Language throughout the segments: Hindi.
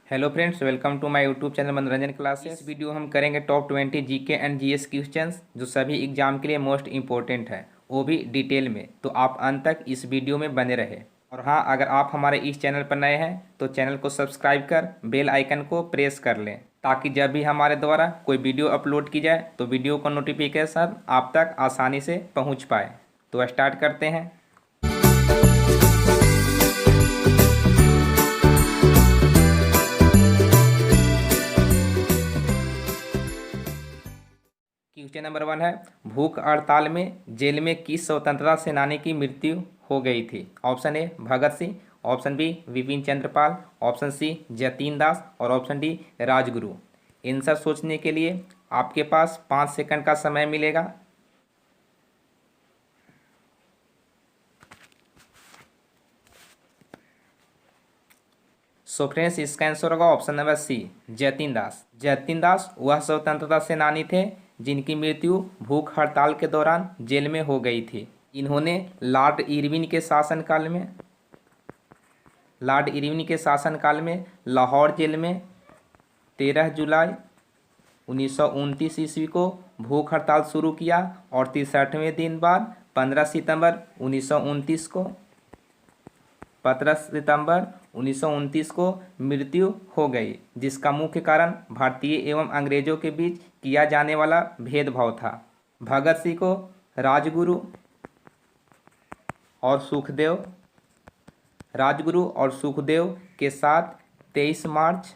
Hello friends, welcome to my YouTube channel Manoranjan classes. इस वीडियो हम करेंगे top 20 GK and GS questions जो सभी एग्जाम के लिए मोस्ट इंपॉर्टेंट है, वो भी डिटेल में। तो आप अंत तक इस वीडियो में बने रहे। और हाँ, अगर आप हमारे इस चैनल पर नए हैं तो चैनल को सब्सक्राइब कर बेल आइकन को प्रेस कर लें, ताकि जब भी हमारे द्वारा कोई वीडियो अपलोड की जाए तो वीडियो का नोटिफिकेशन आप तक आसानी से पहुँच पाए। तो स्टार्ट करते हैं। क्वेश्चन नंबर 1 है, भूख हड़ताल में जेल में किस स्वतंत्रता सेनानी की मृत्यु हो गई थी? Option A Bhagat Singh, option B Vipin Chandra Pal, option C Jatin Das और ऑप्शन डी राजगुरु। आंसर सोचने के लिए आपके पास 5 सेकंड का समय मिलेगा। सो फ्रेंड्स, इसका आंसर होगा ऑप्शन नंबर सी जतीन दास। जतीन दास वह स्वतंत्रता सेनानी थे जिनकी मृत्यु भूख हड़ताल के दौरान जेल में हो गई थी। इन्होंने लॉर्ड इरविन के शासनकाल में लाहौर जेल में 13 जुलाई 1929 ईस्वी को भूख हड़ताल शुरू किया और 63वें दिन बाद 15 सितंबर 1929 को मृत्यु हो गई, जिसका मुख्य कारण भारतीय एवं अंग्रेजों के बीच किया जाने वाला भेदभाव था। भगत सिंह को राजगुरु और सुखदेव के साथ 23 मार्च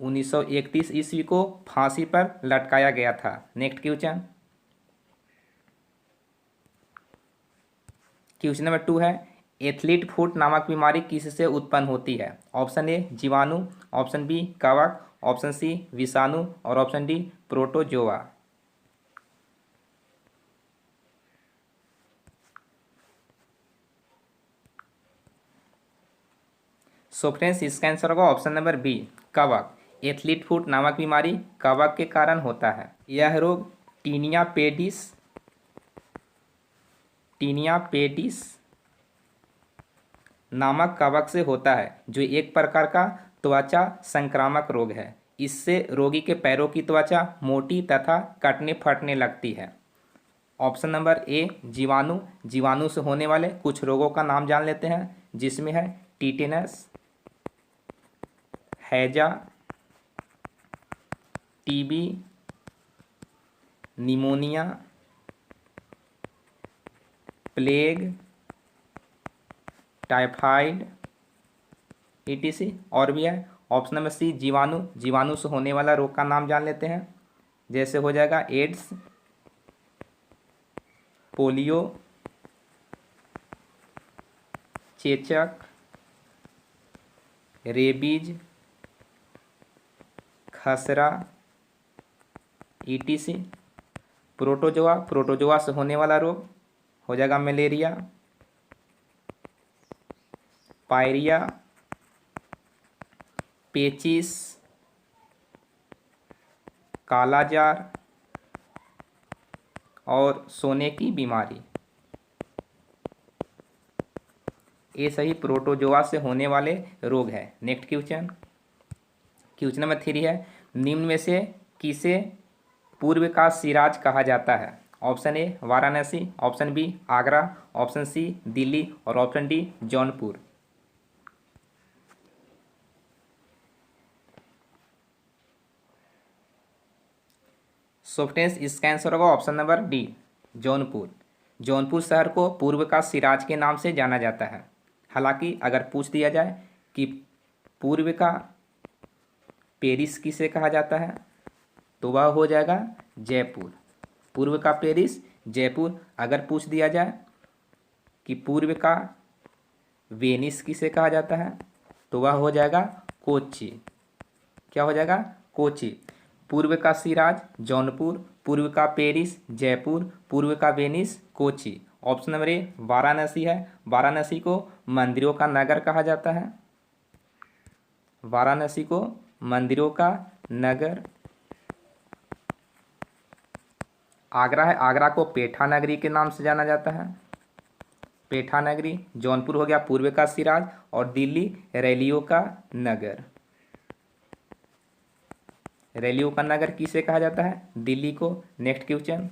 1931 ईस्वी को फांसी पर लटकाया गया था। नेक्स्ट क्वेश्चन नंबर 2 है, एथलीट फुट नामक बीमारी किससे उत्पन्न होती है? ऑप्शन ए जीवाणु, ऑप्शन बी कवक, ऑप्शन सी विषाणु और ऑप्शन डी प्रोटोजोआ। सो फ्रेंड्स, इसका आंसर होगा ऑप्शन नंबर बी कवक। एथलीट फुट नामक बीमारी कवक के कारण होता है। यह रोग टीनिया पेडिस नामक कवक से होता है, जो एक प्रकार का त्वचा संक्रामक रोग है। इससे रोगी के पैरों की त्वचा मोटी तथा कटने फटने लगती है। ऑप्शन नंबर ए जीवाणु। जीवाणु से होने वाले कुछ रोगों का नाम जान लेते हैं, जिसमें है टीटेनस, हैजा, TB, pneumonia, plague, typhoid etc और भी है। ऑप्शन नंबर सी जीवाणु। जीवाणु से होने वाला रोग का नाम जान लेते हैं, जैसे हो जाएगा एड्स, पोलियो, चेचक, रेबीज, खसरा ईटीसी। प्रोटोजोआ से होने वाला रोग हो जाएगा मलेरिया, पायरिया, पेचिस, कालाजार और सोने की बीमारी। ये सही प्रोटोजोआ से होने वाले रोग है। नेक्स्ट क्वेश्चन नंबर 3 है, निम्न में से किसे पूर्व का सिराज कहा जाता है? Option A Varanasi, option B Agra, option C Delhi और option D Jaunpur. So friends, इसका आंसर होगा option number D Jaunpur. Jaunpur शहर को पूर्व का सिराज के नाम से जाना जाता है। हालांकि अगर पूछ दिया जाए कि पूर्व का पेरिस किसे कहा जाता है, तो वह हो जाएगा जयपुर। पूर्व का पेरिस जयपुर। अगर पूछ दिया जाए कि पूर्व का वेनिस किसे कहा जाता है, तो वह हो जाएगा कोच्चि। क्या हो जाएगा? कोच्चि। पूर्व का सिराज जौनपुर, पूर्व का पेरिस जयपुर, पूर्व का वेनिस कोच्चि। ऑप्शन नंबर ए वाराणसी है। वाराणसी को मंदिरों का नगर कहा जाता है। वाराणसी को मंदिरों का नगर। आगरा है। आगरा को पेठा नगरी के नाम से जाना जाता है। पेठा नगरी, जौनपुर हो गया पूर्व का सिराज, और दिल्ली रैलियों का नगर। रैलियों का नगर किसे कहा जाता है? दिल्ली को। नेक्स्ट क्वेश्चन,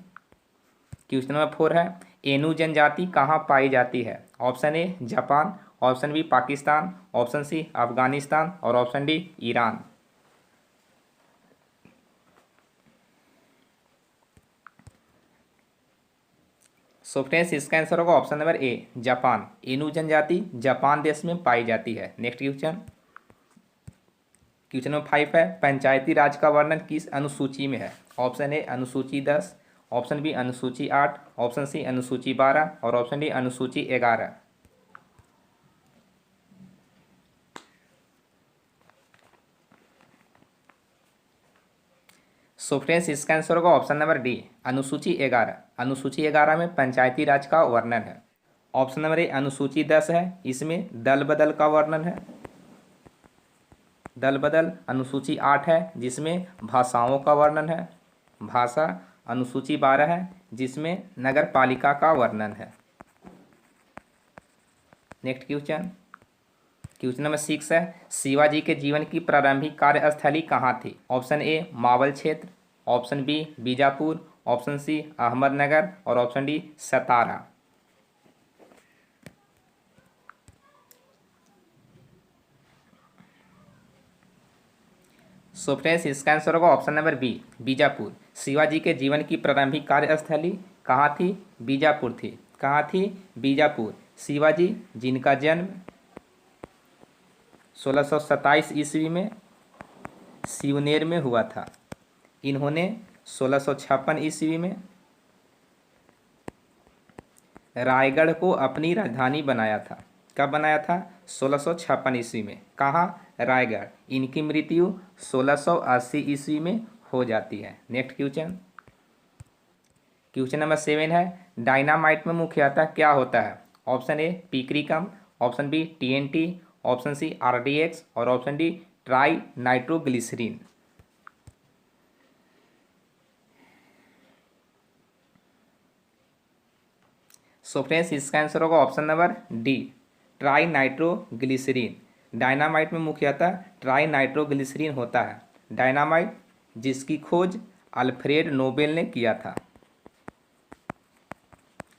क्वेश्चन नंबर 4 है, एनु जनजाति कहाँ पाई जाती है? Option A Japan, option B Pakistan, option C Afghanistan और option D Iran. So friends इसका आंसर होगा option number A Japan. Ainu जनजाति जापान देश में पाई जाती है। नेक्स्ट क्वेश्चन, क्वेश्चन नंबर 5 है, पंचायती राज का वर्णन किस अनुसूची में है? ऑप्शन ए अनुसूची 10, ऑप्शन बी अनुसूची 8, ऑप्शन सी अनुसूची 12 और ऑप्शन डी अनुसूची 11। सो फ्रेंड्स इसका आंसर होगा ऑप्शन नंबर डी अनुसूची 11। अनुसूची 11 में पंचायती राज का वर्णन है। ऑप्शन नंबर ए अनुसूची 10 है, इसमें दल बदल का वर्णन है। दल बदल अनुसूची 8 है जिसमें भाषाओं का वर्णन है। भाषा अनुसूची 12 है जिसमें नगर पालिका का वर्णन है। नेक्स्ट क्वेश्चन, क्वेश्चन नंबर 6 है, शिवाजी के जीवन की प्रारंभिक कार्यस्थली कहाँ थी? ऑप्शन ए मावल क्षेत्र, option B Bijapur, option C Ahmednagar और option D Satara. So friends इसका आंसर होगा option number B Bijapur. Shivaji के जीवन की प्रारंभिक कार्यस्थली कहाँ थी? बीजापुर थी। कहाँ थी? बीजापुर। शिवाजी जिनका जन्म 1627 ईस्वी में सिवनेर में हुआ था, इन्होंने 1656 ईस्वी में रायगढ़ को अपनी राजधानी बनाया था। कब बनाया था? 1656 ईस्वी में। कहाँ? रायगढ़। इनकी मृत्यु 1680 ईस्वी में हो जाती है। नेक्स्ट क्वेश्चन, क्वेश्चन नंबर 7 है, डायनामाइट में मुख्यतः क्या होता है? ऑप्शन ए पीक्रिकम, option B TNT, option C RDX और option D tri nitroglycerine. So friends इसका आंसर होगा option number D tri nitroglycerine. Dynamite में मुख्यतः ट्राई नाइट्रोग्लिसरीन होता है। डायनामाइट जिसकी खोज अल्फ्रेड नोबेल ने किया था।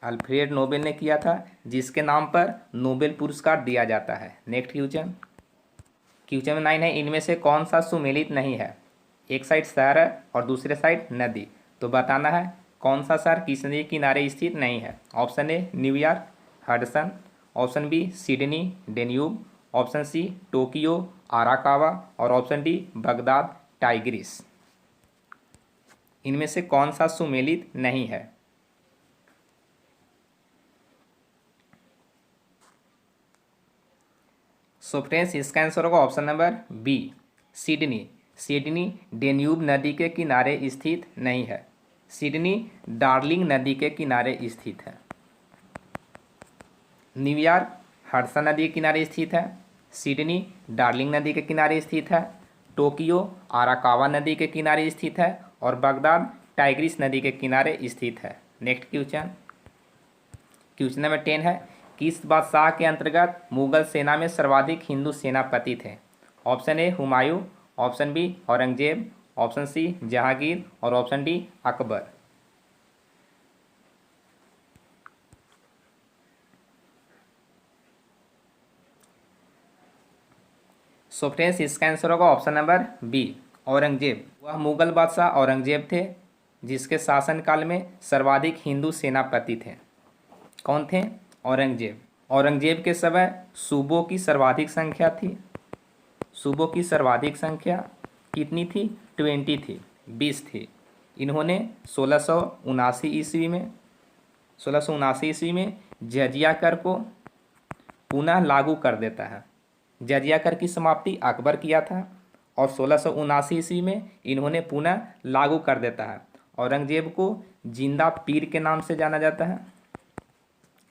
अल्फ्रेड नोबेल ने किया था, जिसके नाम पर नोबेल पुरस्कार दिया जाता है। नेक्स्ट क्वेश्चन, क्वेश्चन 9 है, इनमें से कौन सा सुमेलित नहीं है? एक साइड शहर है और दूसरे साइड नदी, तो बताना है कौन सा शहर किस नदी के किनारे स्थित नहीं है। Option A New York Hudson, option B Sydney Danube, option C Tokyo Arakawa और ऑप्शन डी बगदाद टाइग्रिस। इनमें से कौन सा सुमेलित नहीं है? सो फ्रेंड्स इसका आंसर होगा option number B Sydney. Sydney Danube नदी के किनारे स्थित नहीं है। सिडनी डार्लिंग नदी के किनारे स्थित है। न्यूयॉर्क हडसन नदी के किनारे स्थित है। सिडनी डार्लिंग नदी के किनारे स्थित है। टोक्यो आराकावा नदी के किनारे स्थित है और बगदाद टाइग्रिस नदी के किनारे स्थित है। नेक्स्ट क्वेश्चन, क्वेश्चन नंबर 10 है, किस बादशाह के अंतर्गत मुगल सेना में सर्वाधिक हिंदू सेनापति थे? Option A Humayun, option B Aurangzeb, option C Jahangir और option D Akbar. So friends इसका आंसर होगा ऑप्शन नंबर बी औरंगजेब। वह मुगल बादशाह औरंगजेब थे जिसके शासनकाल में सर्वाधिक हिंदू सेनापति थे। कौन थे? औरंगजेब। औरंगजेब के समय सूबों की सर्वाधिक संख्या थी। सूबों की सर्वाधिक संख्या कितनी थी? 20 थी, 20 थी। इन्होंने 1679 ईस्वी में जजिया कर को पुनः लागू कर देता है। जजिया कर की समाप्ति अकबर किया था और 1679 ईस्वी में इन्होंने पुनः लागू कर देता है। औरंगजेब को जिंदा पीर के नाम से जाना जाता है।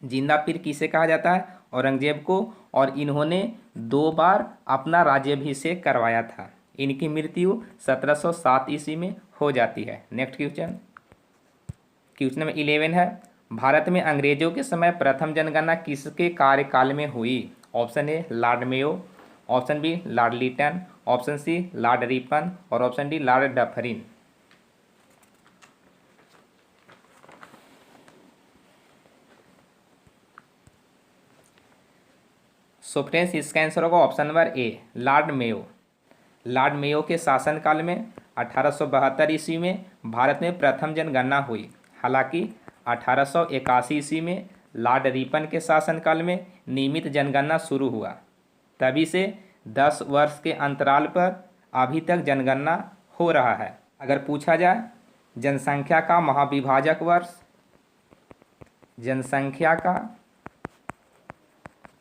जिंदा पीर किसे कहा जाता है? औरंगजेब को। और इन्होंने 2 बार अपना राज्याभिषेक करवाया था। इनकी मृत्यु 1707 ईस्वी में हो जाती है। नेक्स्ट क्वेश्चन, क्वेश्चन नंबर 11 है, भारत में अंग्रेजों के समय प्रथम जनगणना किसके कार्यकाल में हुई? Option A Lord Mayo, option B Lord Lytton, option C Lord Ripon और option D Lord Dufferin. So friends इसका आंसर होगा option number A Lord Mayo. Lord Mayo के शासनकाल में 1872 ईस्वी में भारत में प्रथम जनगणना हुई। हालांकि 1881 ईस्वी में लॉर्ड रिपन के शासनकाल में नियमित जनगणना शुरू हुआ। तभी से 10 वर्ष के अंतराल पर अभी तक जनगणना हो रहा है। अगर पूछा जाए जनसंख्या का महाविभाजक वर्ष, जनसंख्या का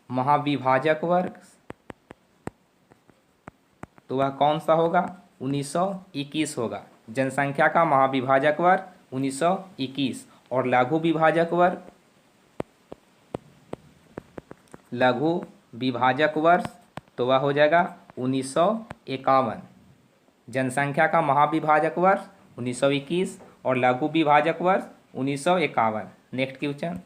महाविभाजक वर्ष तो वह कौन सा होगा? 1921 होगा। जनसंख्या का महाविभाजक वर्ग 1921 और लघु विभाजक वर्ग, लघु विभाजक वर्ष तो वह हो जाएगा 1951। जनसंख्या का महाविभाजक वर्ष 1921 और लघु विभाजक वर्ष 1951। नेक्स्ट क्वेश्चन,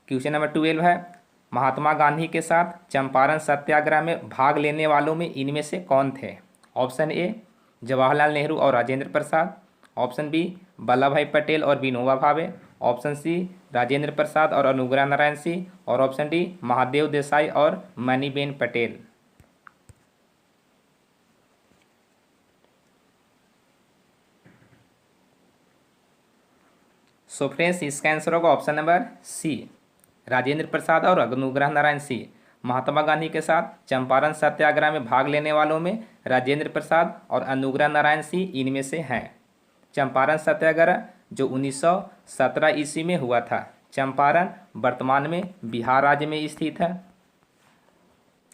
क्वेश्चन नंबर 12 है, महात्मा गांधी के साथ चंपारण सत्याग्रह में भाग लेने वालों में इनमें से कौन थे? ऑप्शन ए जवाहरलाल नेहरू और राजेंद्र प्रसाद, ऑप्शन बी वल्लभ भाई पटेल और विनोबा भावे, ऑप्शन सी राजेंद्र प्रसाद और अनुग्रह नारायण सिंह और ऑप्शन डी महादेव देसाई और मणिबेन पटेल। सो फ्रेंड्स इसका आंसर होगा ऑप्शन नंबर सी राजेंद्र प्रसाद और अनुग्रह नारायण सिंह। महात्मा गांधी के साथ चंपारण सत्याग्रह में भाग लेने वालों में राजेंद्र प्रसाद और अनुग्रह नारायण सिंह इनमें से हैं। चंपारण सत्याग्रह जो 1917 ईस्वी में हुआ था। चंपारण वर्तमान में बिहार राज्य में स्थित है।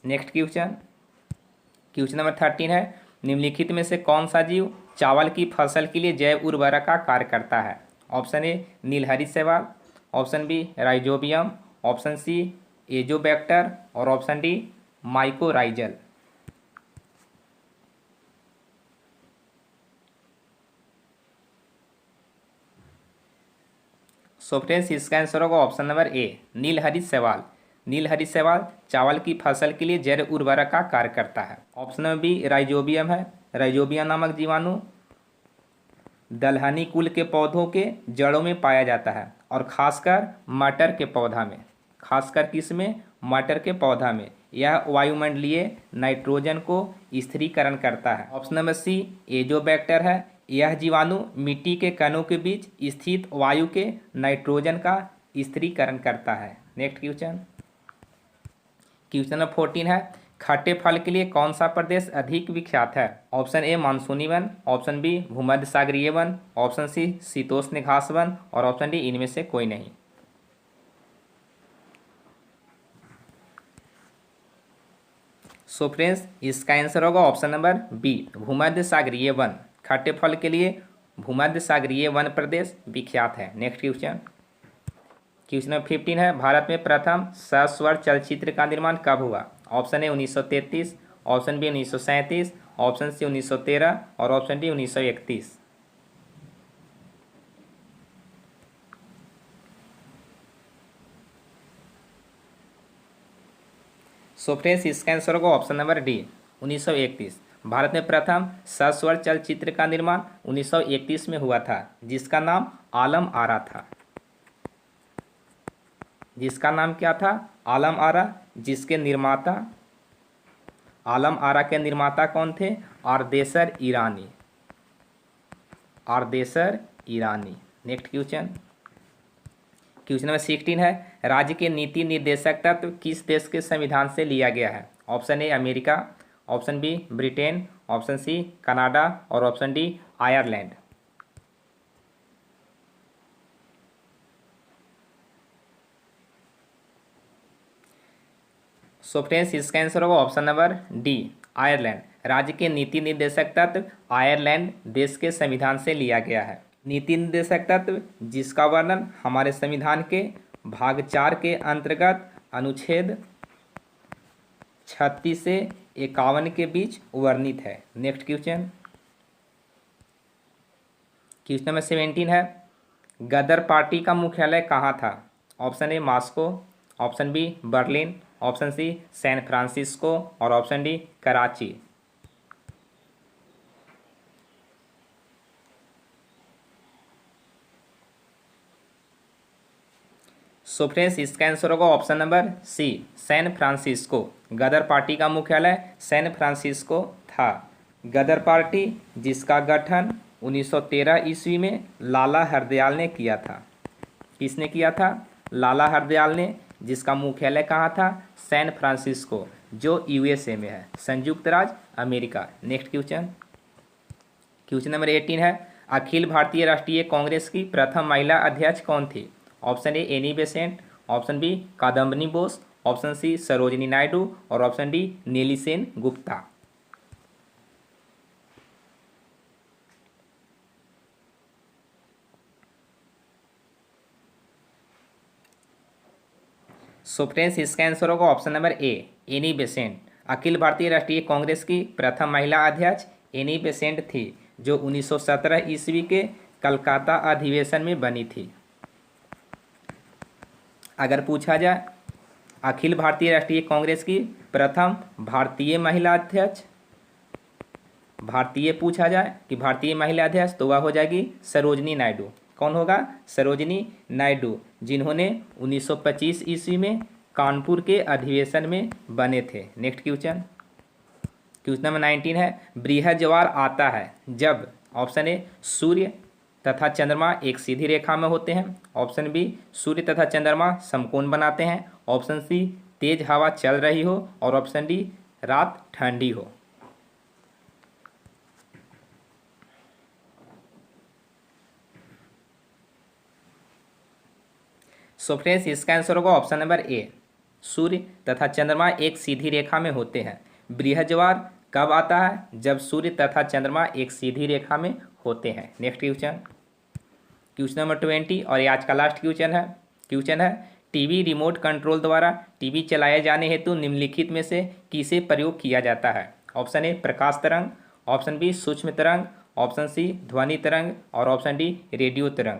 नेक्स्ट क्वेश्चन, क्वेश्चन नंबर 13 है, निम्नलिखित में से कौन सा जीव चावल की फसल के लिए जैव उर्वरक का कार्य करता है? ऑप्शन ए नीलहरित शैवाल, option B rhizobium, option C azotobacter और option D mycorrhizal. So friends इसका आंसर होगा ऑप्शन नंबर ए नीलहरित शैवाल। नीलहरित शैवाल चावल की फसल के लिए जैव उर्वरक का कार्य करता है। ऑप्शन नंबर बी राइजोबियम है। राइजोबियम नामक जीवाणु दलहनी कुल के पौधों के जड़ों में पाया जाता है और खासकर मटर के पौधा में, खासकर किस में? मटर के पौधा में। यह वायुमंडलीय नाइट्रोजन को स्थिरीकरण करता है। ऑप्शन नंबर सी एजोबैक्टर है। यह जीवाणु मिट्टी के कणों के बीच स्थित वायु के नाइट्रोजन का स्थिरीकरण करता है। नेक्स्ट क्वेश्चन, क्वेश्चन नंबर 14 है, खट्टे फल के लिए कौन सा प्रदेश अधिक विख्यात है? ऑप्शन ए मानसूनी वन, ऑप्शन बी भूमध्य सागरीय वन, ऑप्शन सी शीतोष्ण घास वन और ऑप्शन डी इनमें से कोई नहीं। सो फ्रेंड्स इसका आंसर होगा ऑप्शन नंबर बी भूमध्य सागरीय वन। खट्टे फल के लिए भूमध्य सागरीय वन प्रदेश विख्यात है। नेक्स्ट क्वेश्चन, क्वेश्चन नंबर 15 है, भारत में प्रथम सस्वर चलचित्र का निर्माण कब हुआ? Option A 1933, option B 1937, option C 1913 और ऑप्शन डी 1931। सो फ्रेंड्स इसका आंसर होगा ऑप्शन नंबर डी 1931। भारत में प्रथम सस्वर चलचित्र का निर्माण 1931 में हुआ था, जिसका नाम आलम आरा था। जिसका नाम क्या था? आलम आरा। जिसके निर्माता, आलम आरा के निर्माता कौन थे? आरदेसर ईरानी। आरदेसर ईरानी। नेक्स्ट क्वेश्चन, क्वेश्चन नंबर 16 है, राज्य के नीति निर्देशक तत्व किस देश के संविधान से लिया गया है? Option A America, option B Britain, option C Canada और option D Ireland. So friends इसका आंसर होगा ऑप्शन नंबर डी आयरलैंड। राज्य के नीति निर्देशक तत्व आयरलैंड देश के संविधान से लिया गया है। नीति निर्देशक तत्व जिसका वर्णन हमारे संविधान के भाग 4 के अंतर्गत अनुच्छेद 36 से 51 के बीच वर्णित है। नेक्स्ट क्वेश्चन, क्वेश्चन नंबर 17 है, गदर पार्टी का मुख्यालय कहाँ था? Option A Moscow, option B Berlin, option C San Francisco और option D Karachi. So friends इसका आंसर होगा option number C San Francisco. Ghadar party का मुख्यालय सैन फ्रांसिस्को था। गदर पार्टी जिसका गठन 1913 ईस्वी में लाला हरदयाल ने किया था। किसने किया था? लाला हरदयाल ने, जिसका मुख्यालय कहाँ था? सैन फ्रांसिस्को, जो यूएसए में है, संयुक्त राज्य America. Next question, question number 18 है, अखिल भारतीय राष्ट्रीय कांग्रेस की प्रथम महिला अध्यक्ष कौन थी? Option A Annie Besant, option B Kadambini Bose, option C Sarojini Naidu और option D Nellie Sen Gupta. So friends इसका आंसर होगा option number A Annie Besant. Akhil Bharatiya Rashtriya Congress की प्रथम महिला अध्यक्ष एनी बेसेंट थी, जो 1917 ईस्वी के कलकत्ता अधिवेशन में बनी थी। अगर पूछा जाए अखिल भारतीय राष्ट्रीय कांग्रेस की प्रथम भारतीय महिला अध्यक्ष, भारतीय पूछा जाए कि भारतीय महिला अध्यक्ष, तो वह हो जाएगी सरोजिनी नायडू। कौन होगा? सरोजिनी नायडू, जिन्होंने 1925 ईस्वी में कानपुर के अधिवेशन में बने थे। नेक्स्ट क्वेश्चन, क्वेश्चन नंबर 19 है, बृहद ज्वार आता है जब, ऑप्शन ए सूर्य तथा चंद्रमा एक सीधी रेखा में होते हैं, ऑप्शन बी सूर्य तथा चंद्रमा समकोण बनाते हैं, ऑप्शन सी तेज हवा चल रही हो और ऑप्शन डी रात ठंडी हो। सो फ्रेंड्स इसका आंसर होगा ऑप्शन नंबर ए सूर्य तथा चंद्रमा एक सीधी रेखा में होते हैं। बृहद ज्वार कब आता है? जब सूर्य तथा चंद्रमा एक सीधी रेखा में होते हैं। नेक्स्ट क्वेश्चन, क्वेश्चन नंबर 20 और ये आज का लास्ट क्वेश्चन है, टीवी रिमोट कंट्रोल द्वारा टीवी चलाए जाने हेतु निम्नलिखित में से किसे प्रयोग किया जाता है? ऑप्शन ए प्रकाश तरंग, ऑप्शन बी सूक्ष्म तरंग, ऑप्शन सी ध्वनि तरंग और ऑप्शन डी रेडियो तरंग।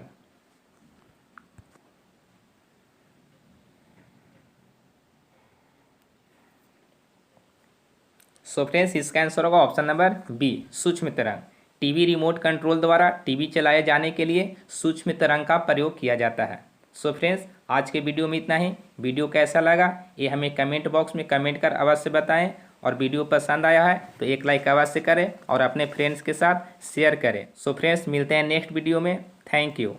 सो फ्रेंड्स इसका आंसर होगा ऑप्शन नंबर बी सूक्ष्म तरंग। टीवी रिमोट कंट्रोल द्वारा टीवी चलाए जाने के लिए सूक्ष्म तरंग का प्रयोग किया जाता है। सो फ्रेंड्स आज के वीडियो में इतना ही। वीडियो कैसा लगा ये हमें कमेंट बॉक्स में कमेंट कर अवश्य बताएं, और वीडियो पसंद आया है तो एक लाइक अवश्य करें और अपने फ्रेंड्स के साथ शेयर करें। सो फ्रेंड्स मिलते हैं नेक्स्ट वीडियो में। Thank you.